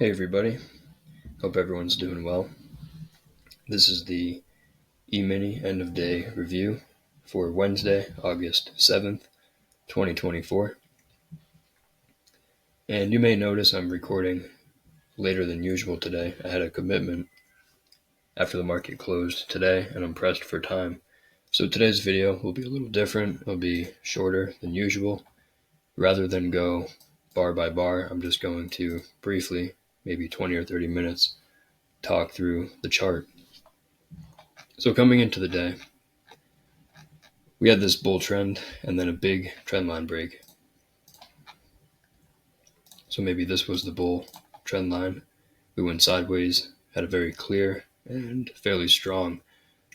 Hey everybody, hope everyone's doing well. This is the Emini end of day review for Wednesday, August 7th, 2024. And you may notice I'm recording later than usual today. I had a commitment after the market closed today and I'm pressed for time. So today's video will be a little different. It'll be shorter than usual. Rather than go bar by bar, I'm just going to briefly, maybe 20 or 30 minutes, talk through the chart. So coming into the day, we had this bull trend and then a big trend line break. So maybe this was the bull trend line. We went sideways, had a very clear and fairly strong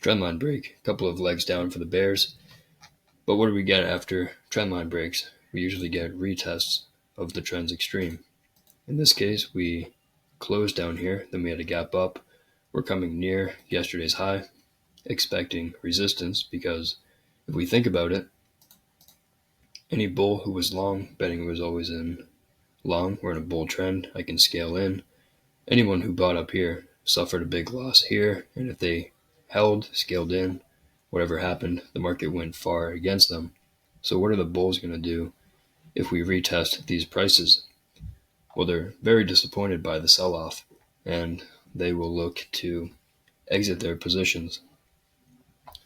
trend line break. A couple of legs down for the bears. But what do we get after trend line breaks? We usually get retests of the trend's extreme. In this case, we closed down here, then we had a gap up. We're coming near yesterday's high, expecting resistance because if we think about it, any bull who was long, betting was always in long. We're in a bull trend. I can scale in. Anyone who bought up here suffered a big loss here, and if they held, scaled in, whatever happened, the market went far against them. So what are the bulls going to do if we retest these prices? Well, they're very disappointed by the sell-off, and they will look to exit their positions.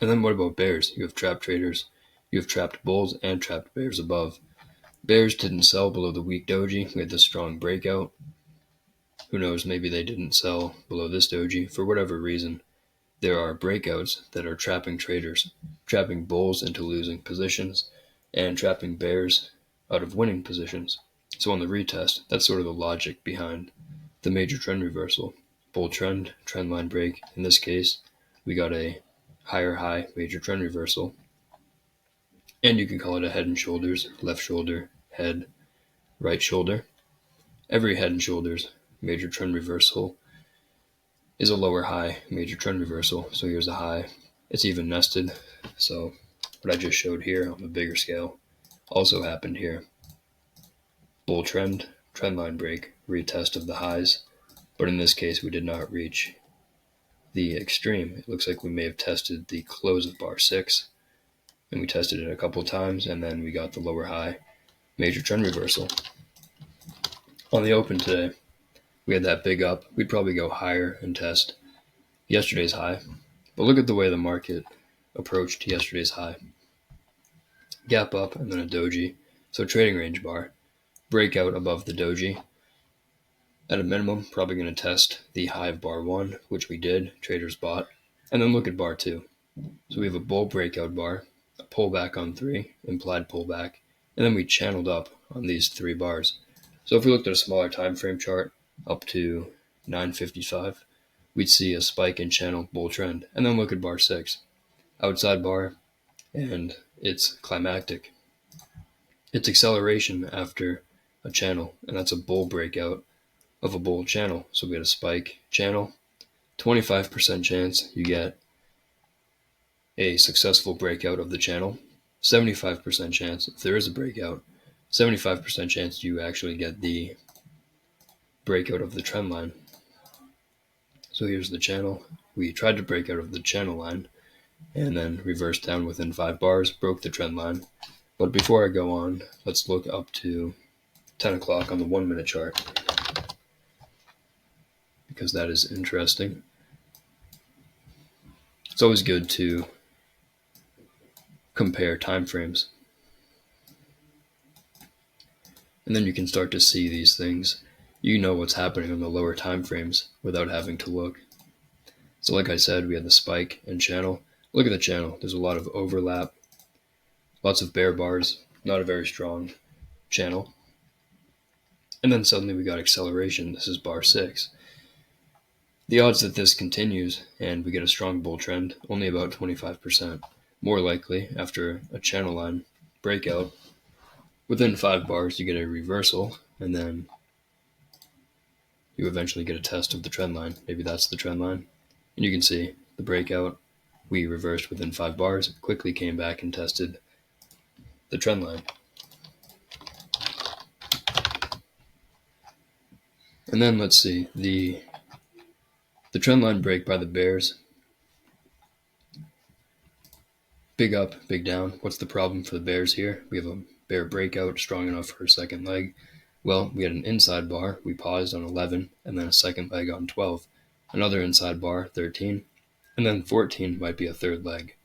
And then what about bears? You have trapped traders. You have trapped bulls and trapped bears above. Bears didn't sell below the weak doji. We had this strong breakout. Who knows, maybe they didn't sell below this doji. For whatever reason, there are breakouts that are trapping traders, trapping bulls into losing positions, and trapping bears out of winning positions. So on the retest, that's sort of the logic behind the major trend reversal. Bull trend, trend line break. In this case, we got a higher high major trend reversal. And you can call it a head and shoulders, left shoulder, head, right shoulder. Every head and shoulders major trend reversal is a lower high major trend reversal. So here's a high. It's even nested. So what I just showed here on the bigger scale also happened here. Bull trend, trend line break, retest of the highs. But in this case, we did not reach the extreme. It looks like we may have tested the close of bar 6. And we tested it a couple times, and then we got the lower high major trend reversal. On the open today, we had that big up. We'd probably go higher and test yesterday's high. But look at the way the market approached yesterday's high. Gap up and then a doji. So trading range bar. Breakout above the doji. At a minimum, probably going to test the high of bar 1, which we did. Traders bought. And then look at bar 2. So we have a bull breakout bar, a pullback on 3, implied pullback, and then we channeled up on these 3 bars. So if we looked at a smaller time frame chart up to 9:55, we'd see a spike in channel bull trend. And then look at bar 6, outside bar, and it's climactic. It's acceleration after a channel, and that's a bull breakout of a bull channel. So we had a spike channel, 25% chance you get a successful breakout of the channel, 75% chance if there is a breakout, 75% chance you actually get the breakout of the trend line. So here's the channel. We tried to break out of the channel line and then reversed down within 5 bars, broke the trend line. But before I go on, let's look up to 10 o'clock on the 1-minute chart because that is interesting. It's always good to compare time frames. And then you can start to see these things. You know what's happening on the lower time frames without having to look. So like I said, we had the spike and channel. Look at the channel. There's a lot of overlap, lots of bear bars, not a very strong channel. And then suddenly we got acceleration. This is bar 6. The odds that this continues and we get a strong bull trend, only about 25%. More likely, after a channel line breakout, within 5 bars you get a reversal, and then you eventually get a test of the trend line. Maybe that's the trend line. And you can see the breakout, we reversed within 5 bars, quickly came back and tested the trend line. And then let's see, the trend line break by the bears. Big up, big down. What's the problem for the bears here? We have a bear breakout strong enough for a second leg. Well, we had an inside bar. We paused on 11, and then a second leg on 12. Another inside bar, 13, and then 14 might be a third leg.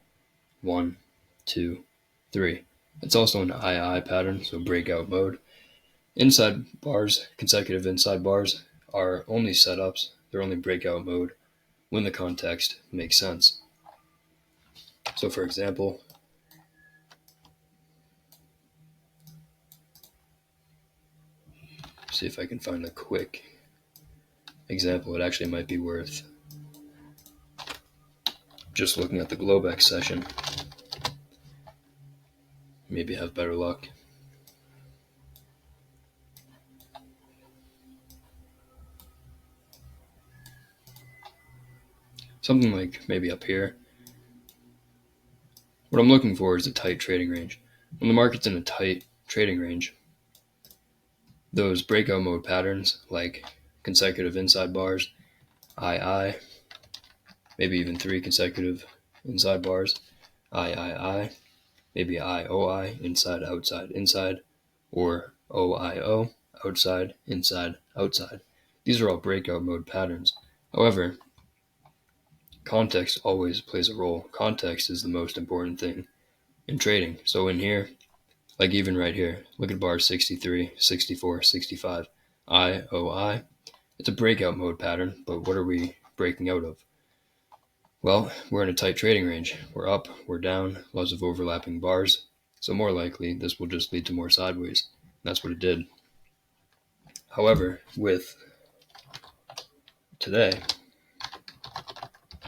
1, 2, 3. It's also an II pattern, so breakout mode. Inside bars, consecutive inside bars, are only setups. They're only breakout mode when the context makes sense. So for example, see if I can find a quick example. It actually might be worth just looking at the Globex session. Maybe have better luck. Something like maybe up here. What I'm looking for is a tight trading range. When the market's in a tight trading range, those breakout mode patterns like consecutive inside bars, II, maybe even 3 consecutive inside bars, III, maybe IOI, inside, outside, inside, or OIO, outside, inside, outside. These are all breakout mode patterns. However, context always plays a role. Context is the most important thing in trading. So in here, like even right here, look at bars 63, 64, 65, IOI. It's a breakout mode pattern, but what are we breaking out of? Well, we're in a tight trading range. We're up, we're down, lots of overlapping bars. So more likely, this will just lead to more sideways. That's what it did. However, with today,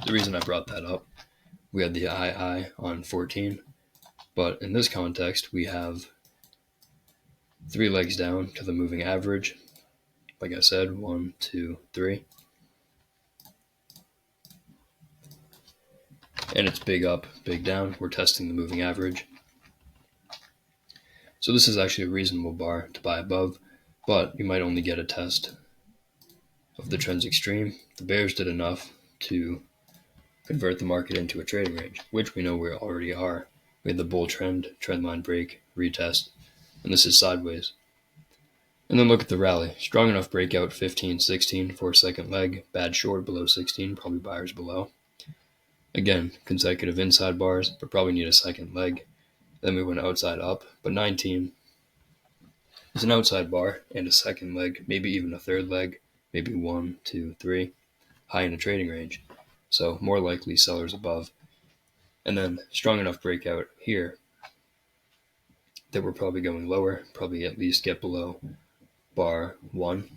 the reason I brought that up, we had the II on 14, but in this context, we have 3 legs down to the moving average. Like I said, 1, 2, 3. And it's big up, big down. We're testing the moving average. So this is actually a reasonable bar to buy above, but you might only get a test of the trend's extreme. The bears did enough to convert the market into a trading range, which we know we already are. We had the bull trend, trend line break, retest, and this is sideways. And then look at the rally. Strong enough breakout, 15, 16 for a second leg. Bad short below 16, probably buyers below. Again, consecutive inside bars, but probably need a second leg. Then we went outside up, but 19 is an outside bar and a second leg, maybe even a third leg, maybe 1, 2, 3, high in a trading range. So more likely sellers above. And then strong enough breakout here that we're probably going lower, probably at least get below bar 1.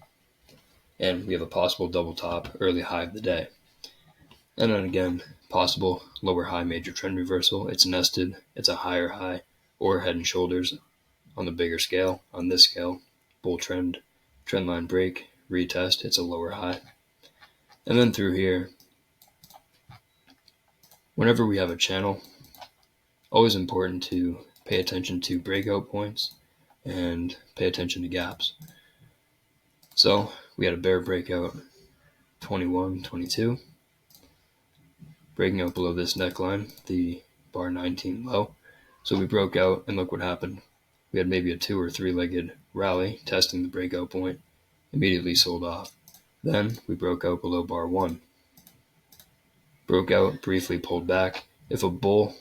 And we have a possible double top, early high of the day. And then again, possible lower high major trend reversal. It's nested, it's a higher high, or head and shoulders on the bigger scale. On this scale, bull trend, trend line break, retest, it's a lower high. And then through here, whenever we have a channel, always important to pay attention to breakout points and pay attention to gaps. So we had a bear breakout 21, 22. Breaking out below this neckline, the bar 19 low. So we broke out, and look what happened. We had maybe a 2 or 3-legged rally testing the breakout point, immediately sold off. Then we broke out below bar 1. Broke out, briefly pulled back. If a bull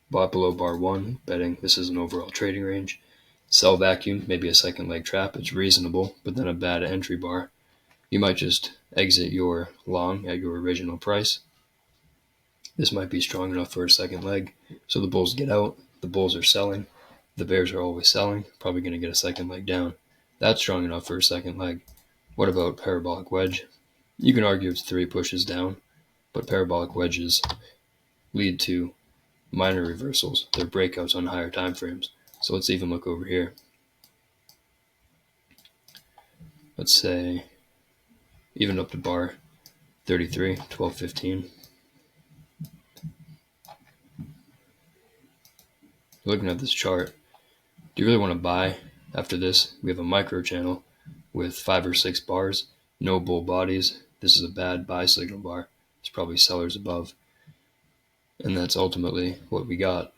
bought below bar 1, betting this is an overall trading range, sell vacuum, maybe a second leg trap, it's reasonable, but then a bad entry bar. You might just exit your long at your original price. This might be strong enough for a second leg. So the bulls get out, the bulls are selling, the bears are always selling, probably going to get a second leg down. That's strong enough for a second leg. What about parabolic wedge? You can argue it's 3 pushes down, but parabolic wedges lead to minor reversals. They're breakouts on higher time frames. So let's even look over here. Let's say even up to bar 33, 12, 15. Looking at this chart, do you really want to buy after this? We have a micro channel with 5 or 6 bars, no bull bodies. This is a bad buy signal bar. It's probably sellers above. And that's ultimately what we got.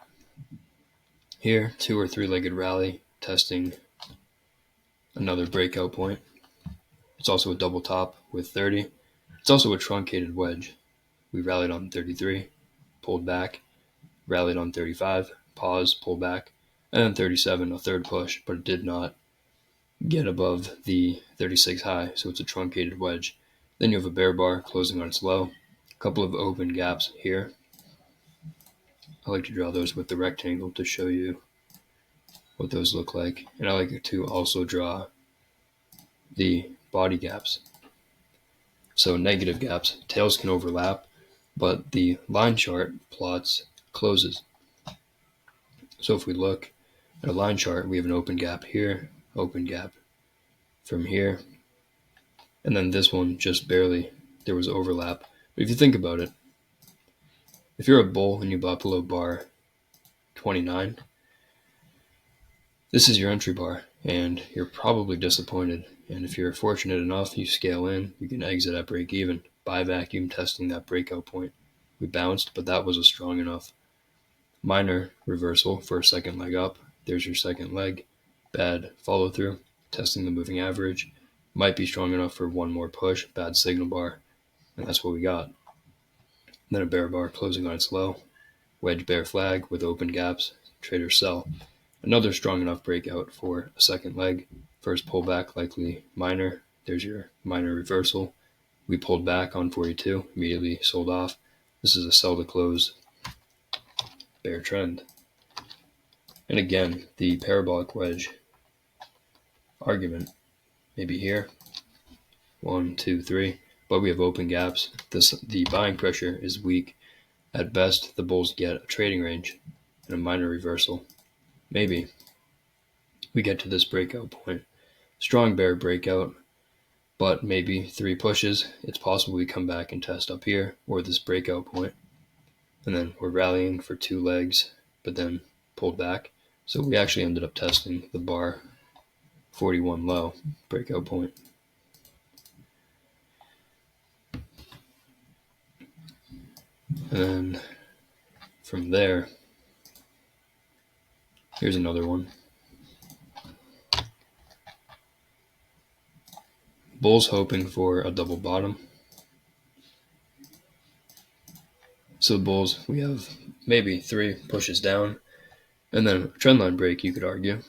Here, 2 or 3-legged rally, testing another breakout point. It's also a double top with 30. It's also a truncated wedge. We rallied on 33, pulled back, rallied on 35, pause, pull back, and then 37, a third push, but it did not get above the 36 high, so it's a truncated wedge. Then you have a bear bar closing on its low, a couple of open gaps here. I like to draw those with the rectangle to show you what those look like, and I like to also draw the body gaps. So negative gaps, tails can overlap, but the line chart plots closes. So if we look at a line chart, we have an open gap here, open gap from here, and then this one just barely, there was overlap. But if you think about it, if you're a bull and you bought below bar 29, this is your entry bar, and you're probably disappointed. And if you're fortunate enough, you scale in, you can exit at break even, buy vacuum testing that breakout point. We bounced, but that was a strong enough minor reversal for a second leg up. There's your second leg. Bad follow through, testing the moving average. Might be strong enough for one more push, bad signal bar, and that's what we got. Then a bear bar closing on its low. Wedge bear flag with open gaps, traders sell. Another strong enough breakout for a second leg. First pullback, likely minor. There's your minor reversal. We pulled back on 42, immediately sold off. This is a sell to close bear trend. And again, the parabolic wedge argument, maybe here, 1, 2, 3, but we have open gaps. The buying pressure is weak. At best, the bulls get a trading range and a minor reversal. Maybe we get to this breakout point. Strong bear breakout, but maybe 3 pushes. It's possible we come back and test up here or this breakout point. And then we're rallying for 2 legs, but then pulled back. So we actually ended up testing the bar 41 low breakout point. And then from there, here's another one. Bulls hoping for a double bottom. So the bulls, we have maybe 3 pushes down, and then a trendline break, you could argue.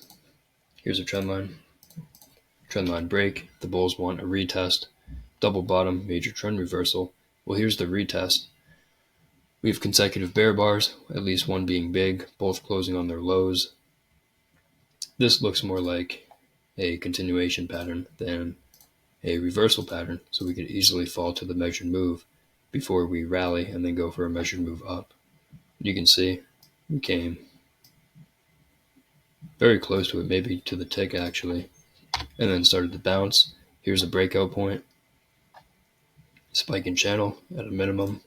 Here's a trendline break. The bulls want a retest, double bottom, major trend reversal. Well, here's the retest. We have consecutive bear bars, at least one being big, both closing on their lows. This looks more like a continuation pattern than a reversal pattern, so we could easily fall to the measured move before we rally and then go for a measured move up. You can see we came very close to it, maybe to the tick actually, and then started to bounce. Here's a breakout point. Spike in channel at a minimum.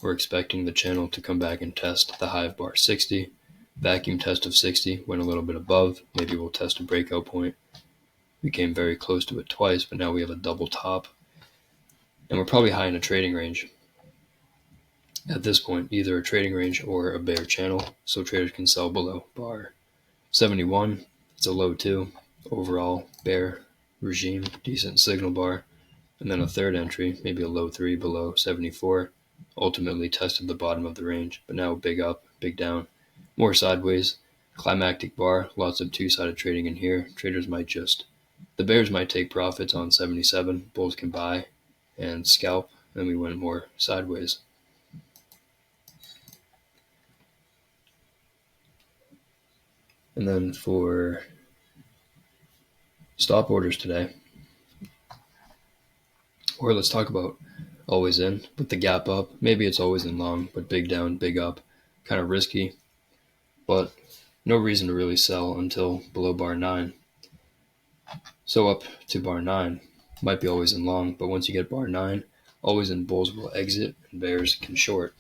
We're expecting the channel to come back and test the high of bar 60. Vacuum test of 60 went a little bit above. Maybe we'll test a breakout point. We came very close to it twice, but now we have a double top. And we're probably high in a trading range. At this point, either a trading range or a bear channel, so traders can sell below bar 71. It's a low 2. Overall, bear regime, decent signal bar. And then a third entry, maybe a low 3 below 74. Ultimately tested the bottom of the range, but now big up, big down, more sideways, climactic bar, lots of 2-sided trading in here. Traders might the bears might take profits on 77, bulls can buy and scalp, and we went more sideways. And then for stop orders today, or let's talk about always in with the gap up. Maybe it's always in long, but big down, big up, kind of risky, but no reason to really sell until below bar 9. So up to bar 9 might be always in long, but once you get bar 9, always in bulls will exit and bears can short.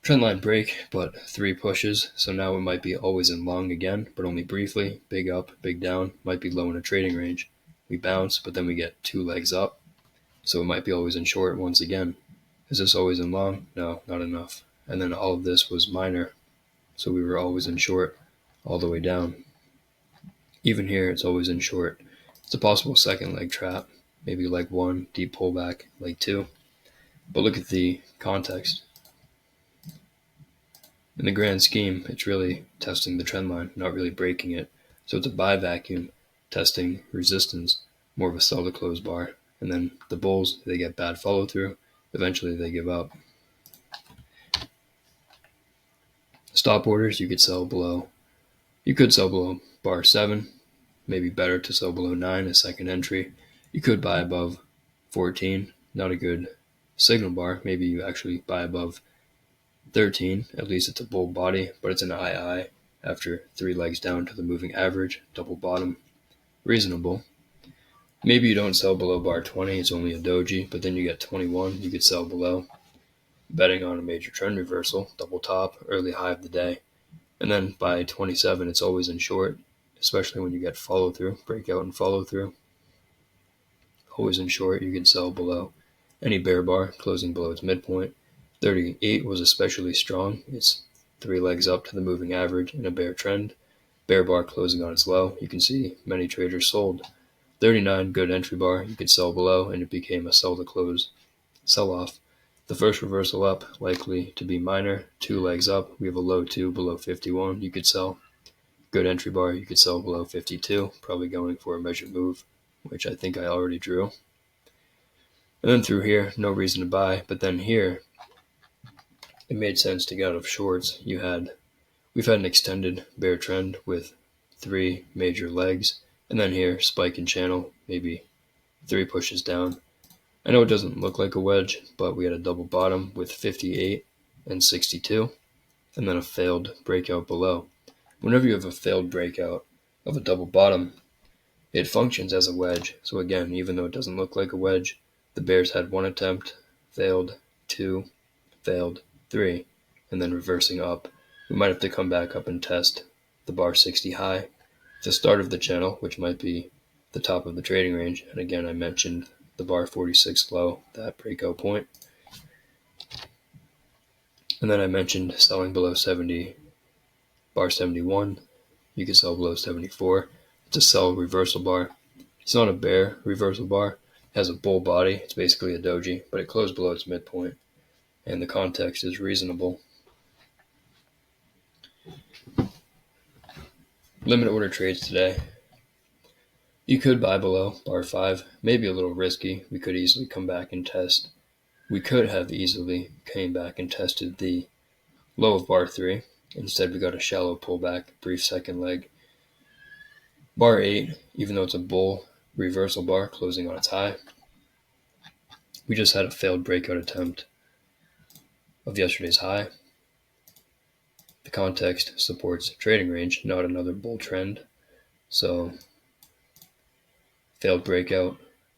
Trendline break, but 3 pushes, so now it might be always in long again, but only briefly. Big up, big down, might be low in a trading range. We bounce, but then we get 2 legs up, so it might be always in short once again. Is this always in long? No, not enough. And then all of this was minor, so we were always in short all the way down. Even here, it's always in short. It's a possible second leg trap, maybe leg 1, deep pullback, leg 2. But look at the context. In the grand scheme, it's really testing the trend line, not really breaking it. So it's a buy vacuum, testing resistance, more of a sell to close bar. And then the bulls, they get bad follow through. Eventually they give up. Stop orders, you could sell below. You could sell below bar 7. Maybe better to sell below 9, a second entry. You could buy above 14. Not a good signal bar. Maybe you actually buy above 13, at least it's a bull body, but it's an II after 3 legs down to the moving average, double bottom, reasonable. Maybe you don't sell below bar 20, it's only a doji, but then you get 21, you could sell below. Betting on a major trend reversal, double top, early high of the day. And then by 27, it's always in short, especially when you get follow through, breakout and follow through. Always in short, you can sell below any bear bar, closing below its midpoint. 38 was especially strong. It's 3 legs up to the moving average in a bear trend. Bear bar closing on its low. You can see many traders sold. 39, good entry bar. You could sell below, and it became a sell to close sell-off. The first reversal up, likely to be minor. 2 legs up. We have a low 2 below 51. You could sell. Good entry bar. You could sell below 52. Probably going for a measured move, which I think I already drew. And then through here, no reason to buy. But then here, it made sense to get out of shorts. We've had an extended bear trend with 3 major legs, and then here, spike and channel, maybe 3 pushes down. I know it doesn't look like a wedge, but we had a double bottom with 58 and 62, and then a failed breakout below. Whenever you have a failed breakout of a double bottom, it functions as a wedge. So again, even though it doesn't look like a wedge, the bears had 1 attempt, failed, 2, failed, 3, and then reversing up. We might have to come back up and test the bar 60 high, the start of the channel, which might be the top of the trading range. And again, I mentioned the bar 46 low, that breakout point. And then I mentioned selling below 70, bar 71. You can sell below 74. It's a sell reversal bar. It's not a bear reversal bar. It has a bull body. It's basically a doji, but it closed below its midpoint. And the context is reasonable. Limit order trades today. You could buy below bar 5, maybe a little risky. We could easily come back and test. We could have easily came back and tested the low of bar 3. Instead, we got a shallow pullback, brief second leg. Bar 8, even though it's a bull reversal bar closing on its high, we just had a failed breakout attempt of yesterday's high. The context supports trading range, not another bull trend. So failed breakout,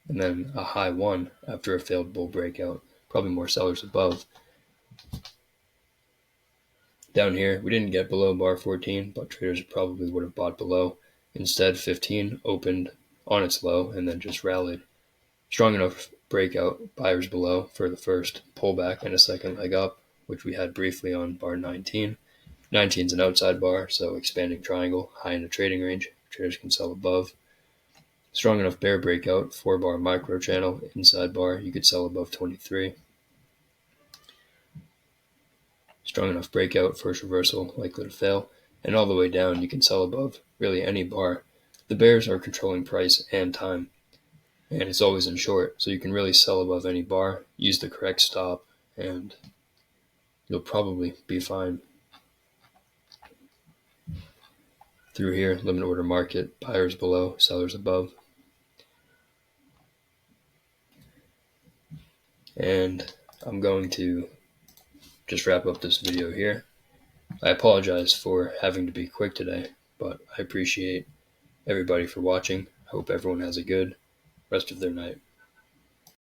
and then a high 1 after a failed bull breakout. Probably more sellers above. Down here, we didn't get below bar 14, but traders probably would have bought below. Instead, 15 opened on its low and then just rallied. Strong enough breakout, buyers below for the first pullback and a second leg up, which we had briefly on bar 19. 19 is an outside bar, so expanding triangle, high in the trading range. Traders can sell above. Strong enough bear breakout, 4 bar micro channel, inside bar, you could sell above 23. Strong enough breakout, first reversal, likely to fail. And all the way down, you can sell above really any bar. The bears are controlling price and time, and it's always in short, so you can really sell above any bar, use the correct stop, and you'll probably be fine. Through here, limit order market, buyers below, sellers above. And I'm going to just wrap up this video here. I apologize for having to be quick today, but I appreciate everybody for watching. I hope everyone has a good rest of their night.